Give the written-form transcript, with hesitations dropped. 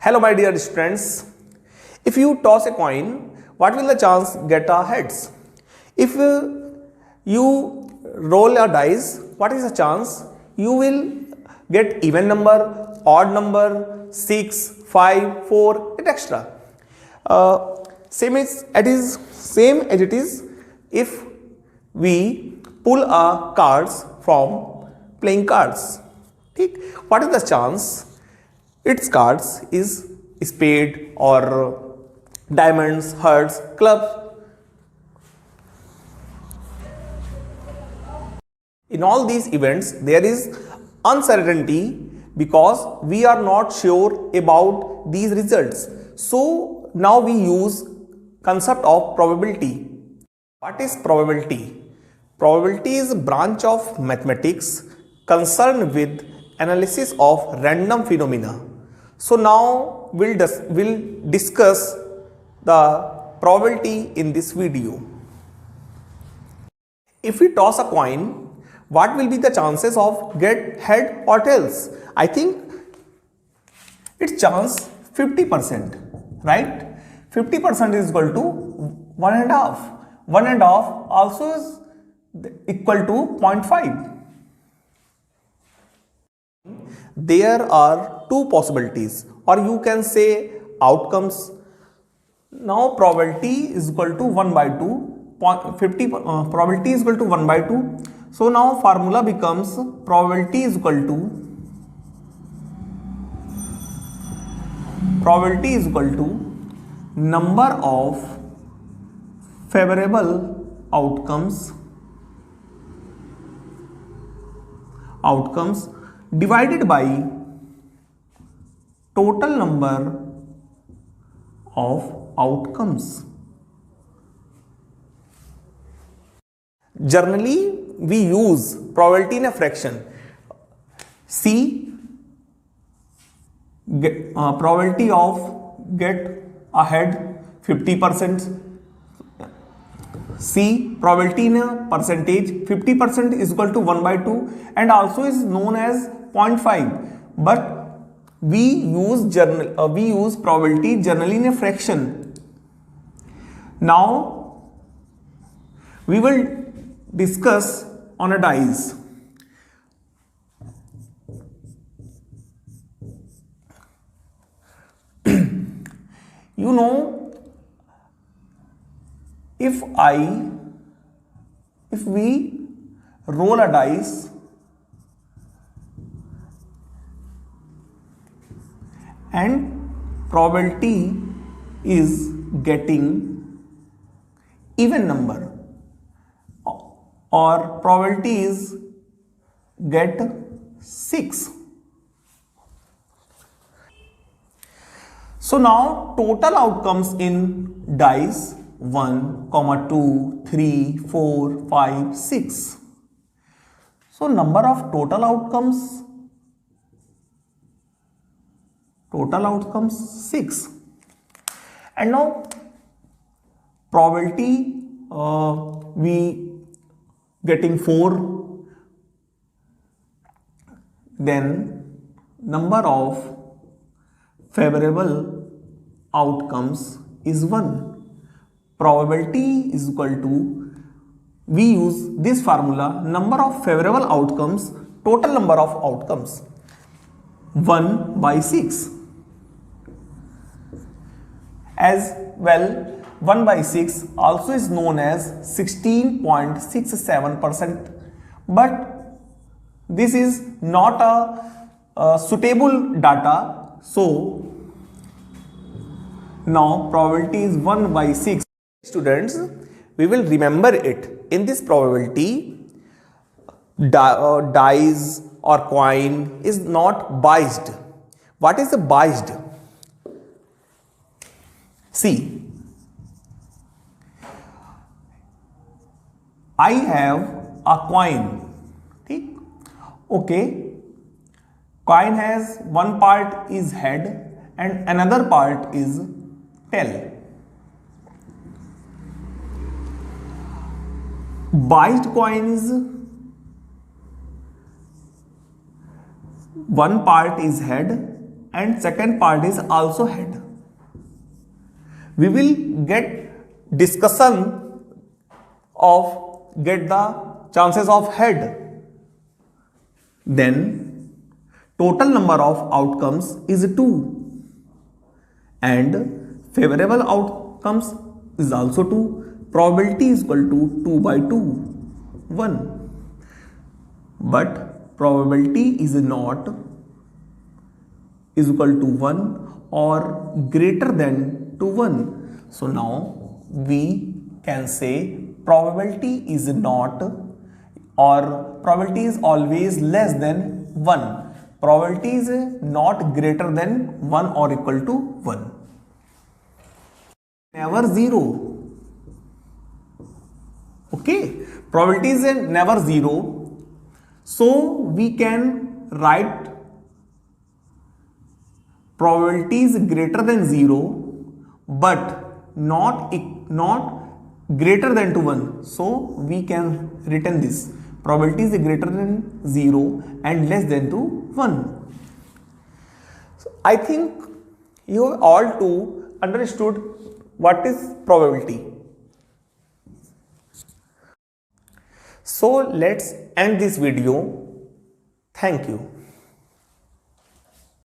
Hello my dear students. If you toss a coin, what will the chance get a heads? If you roll a dice, what is the chance? You will get even number, odd number, 6, 5, 4, etc. Same as it is if we pull our cards from playing cards. What is the chance? Its cards is spade or diamonds, hearts, clubs. In all these events, there is uncertainty because we are not sure about these results. So now we use concept of probability. What is probability? Probability is a branch of mathematics concerned with analysis of random phenomena. So now we'll discuss the probability in this video. If we toss a coin, what will be the chances of get head or tails? I think its chance 50%, right? 50% is equal to 1.5. 1.5 also is equal to 0.5. There are two possibilities, or you can say outcomes. Now probability is equal to 1 by 2, probability is equal to 1 by 2. So now formula becomes probability is equal to number of favorable outcomes divided by total number of outcomes. Generally, we use probability in a fraction. C, probability of get ahead 50%. C, probability in a percentage, 50% is equal to 1 by 2 and also is known as 0.5. But we use probability generally in a fraction. Now we will discuss on a dice. You know, if we roll a dice and probability is getting even number or probability is get 6. So now total outcomes in dice 1, 2, 3, 4, 5, 6. So number of total outcomes 6. And now probability we getting 4, then number of favorable outcomes is 1. Probability is equal to, we use this formula, number of favorable outcomes, total number of outcomes, 1 by 6. As well, 1 by 6 also is known as 16.67%, but this is not a suitable data. So now probability is 1 by 6. Students, we will remember it. In this probability, dice or coin is not biased. What is the biased? See, I have a coin. Okay, coin has one part is head and another part is tail. Biased coins, one part is head and second part is also head. We will get discussion of get the chances of head. Then total number of outcomes is 2 and favorable outcomes is also 2. Probability is equal to 2 by 2, 1. But probability is not is equal to 1 or greater than to 1. So now we can say probability is not, or probability is always less than 1. Probability is not greater than 1 or equal to 1. Never 0. Okay, probability is never 0. So we can write probability is greater than 0 but not greater than to 1. So we can written this probability is greater than 0 and less than to 1. So I think you all too understood what is probability. So let's end this video. Thank you.